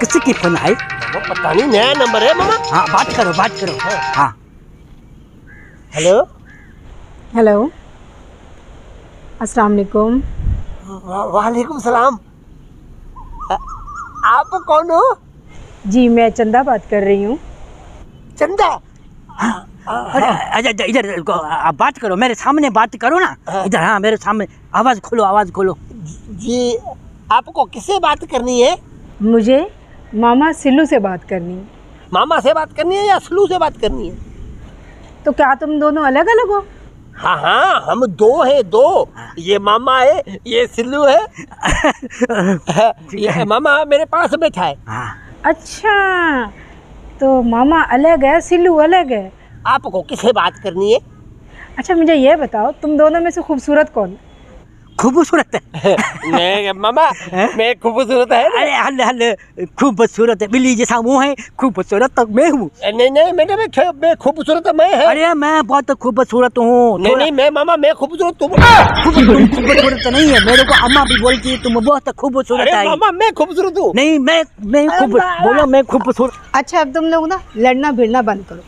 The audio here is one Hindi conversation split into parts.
किसी की फोन आई? वो पता नहीं, नया नंबर है मामा। हाँ बात करो बात करो। हाँ हेलो हेलो, अस्सलाम वालेकुम। वालेकुम सलाम। आप कौन हो? जी मैं चंदा बात कर रही हूँ। चंदा? अरे इधर आप बात करो, मेरे सामने बात करो ना। इधर हाँ मेरे सामने आवाज खोलो, आवाज खोलो। जी आपको किससे बात करनी है? मुझे मामा सिल्लू से बात करनी है। मामा से बात करनी है या सलू से बात करनी है? तो क्या तुम दोनों अलग अलग हो? हाँ हाँ, हम दो हैं, दो। ये मामा है, ये सिल्लू है। ये मामा मेरे पास बैठा है। अच्छा, तो मामा अलग है, सिल्लू अलग है। आपको किससे बात करनी है? अच्छा मुझे ये बताओ, तुम दोनों में से खूबसूरत कौन है? खूबसूरत है। मैं मामा, मैं खूबसूरत है। अरे हल हल खूबसूरत है, बिल्ली जैसा मुंह है, खूबसूरत तो मैं हूँ। नहीं नहीं, मैं खूबसूरत मैं है। अरे मैं बहुत खूबसूरत हूँ। नहीं नहीं, मैं मामा मैं खूबसूरत, तुम खूबसूरत तो नहीं है, मेरे को अम्मा भी बोलती है तुम बहुत खूबसूरत है। मामा मैं खूबसूरत हूँ। नहीं मैं बोलो मैं खूबसूरत। अच्छा अब तुम लोग ना लड़ना भिड़ना बंद करो।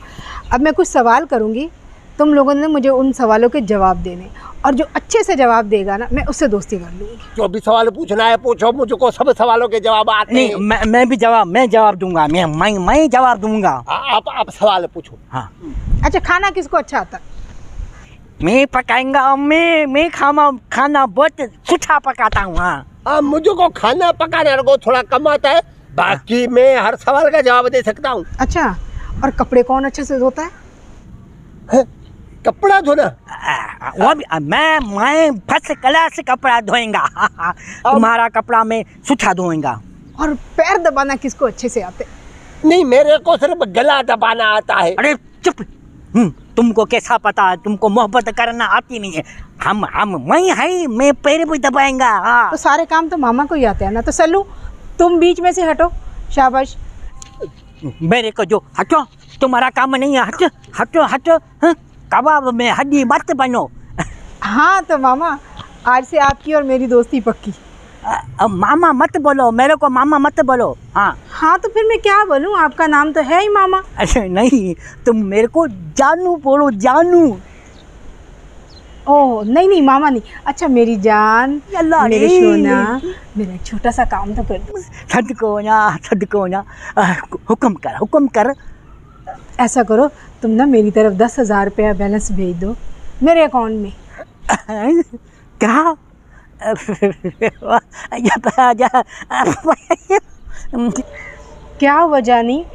अब मैं कुछ सवाल करूँगी, तुम लोगों ने मुझे उन सवालों के जवाब देने, और जो अच्छे से जवाब देगा ना मैं उससे दोस्ती कर लूँगी। जो भी सवाल पूछना है पूछो, मुझको सब सवालों के जवाब आते हैं। नहीं मैं भी जवाब दूंगा। मैं जवाब दूंगा। आप सवाल पूछो। हाँ अच्छा खाना किसको अच्छा आता है? मैं पकाएंगा। मैं खाना बहुत अच्छा पकाता हूँ। हाँ मुझको खाना पकाने को थोड़ा कम आता है, बाकी मैं हर सवाल का जवाब दे सकता हूँ। अच्छा, और कपड़े कौन अच्छे से धोता है? कपड़ा धोना? वो भी मैं फर्स्ट क्लास कपड़ा धोएंगा। तुम्हारा कपड़ा मैं सुथा धोएंगा। और पैर दबाना किसको अच्छे से आते? नहीं, मेरे को सिर्फ गला दबाना आता है। अरे चुप। तुमको कैसा पता? तुमको मोहब्बत करना आती नहीं है। मैं पैर भी दबाएंगा। तो सारे काम तो मामा को ही आते हैं ना। तो सल्लू तुम बीच में से हटो, शाबाश। मेरे को जो हटो, तुम्हारा काम नहीं है। हटो हटो। कबाब में हड्डी मत बनो। हाँ तो मामा आज से आपकी और मेरी दोस्ती पक्की। मामा मत बोलो, मेरे को मामा मत बोलो। हाँ तो फिर मैं क्या बोलूँ, आपका नाम तो है ही मामा। अरे नहीं, तुम मेरे को जानू बोलो, जानू। ओह नहीं मामा नहीं। अच्छा मेरी जान, मेरे सोना, मेरा छोटा सा काम तो कर दो। छटको ना। हुक्म कर। ऐसा करो, तुम ना मेरी तरफ 10,000 रुपया बैलेंस भेज दो मेरे अकाउंट में। क्या? क्या वजह नहीं,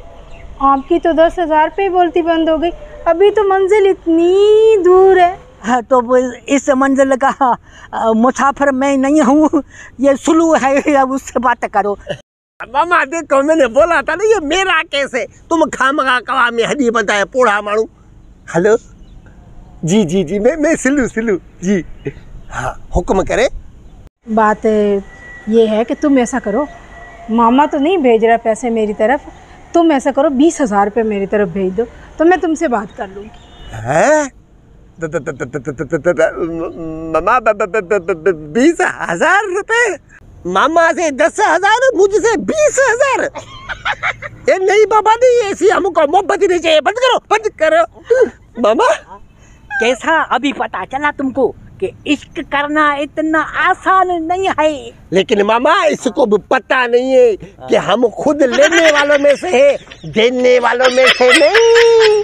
आपकी तो 10,000 रुपये बोलती बंद हो गई। अभी तो मंजिल इतनी दूर है। हाँ तो इस मंजिल का मुसाफिर मैं नहीं हूँ, ये सुलू है, अब उससे बात करो। मामा देखो, मैंने बोला था ना ये मेरा केस है, तुम खामगा कवा में हदी बताए पोड़ा मारू। हेलो जी मैं सिल्लू जी। हाँ हुक्म करे। बात ये है कि तुम ऐसा करो, मामा तो नहीं भेज रहा पैसे मेरी तरफ, तुम ऐसा करो 20,000 रुपये मेरी तरफ भेज दो तो मैं तुमसे बात कर लूँगी। हैं? मामा 20,000 रुपये? मामा से 10,000, मुझसे 20,000? ये नहीं बाबा नहीं, ऐसी हमको मोहब्बत ही नहीं चाहिए। बंद करो मामा। कैसा अभी पता चला तुमको कि इश्क करना इतना आसान नहीं है? लेकिन मामा इसको भी पता नहीं है कि हम खुद लेने वालों में से है, देने वालों में से नहीं।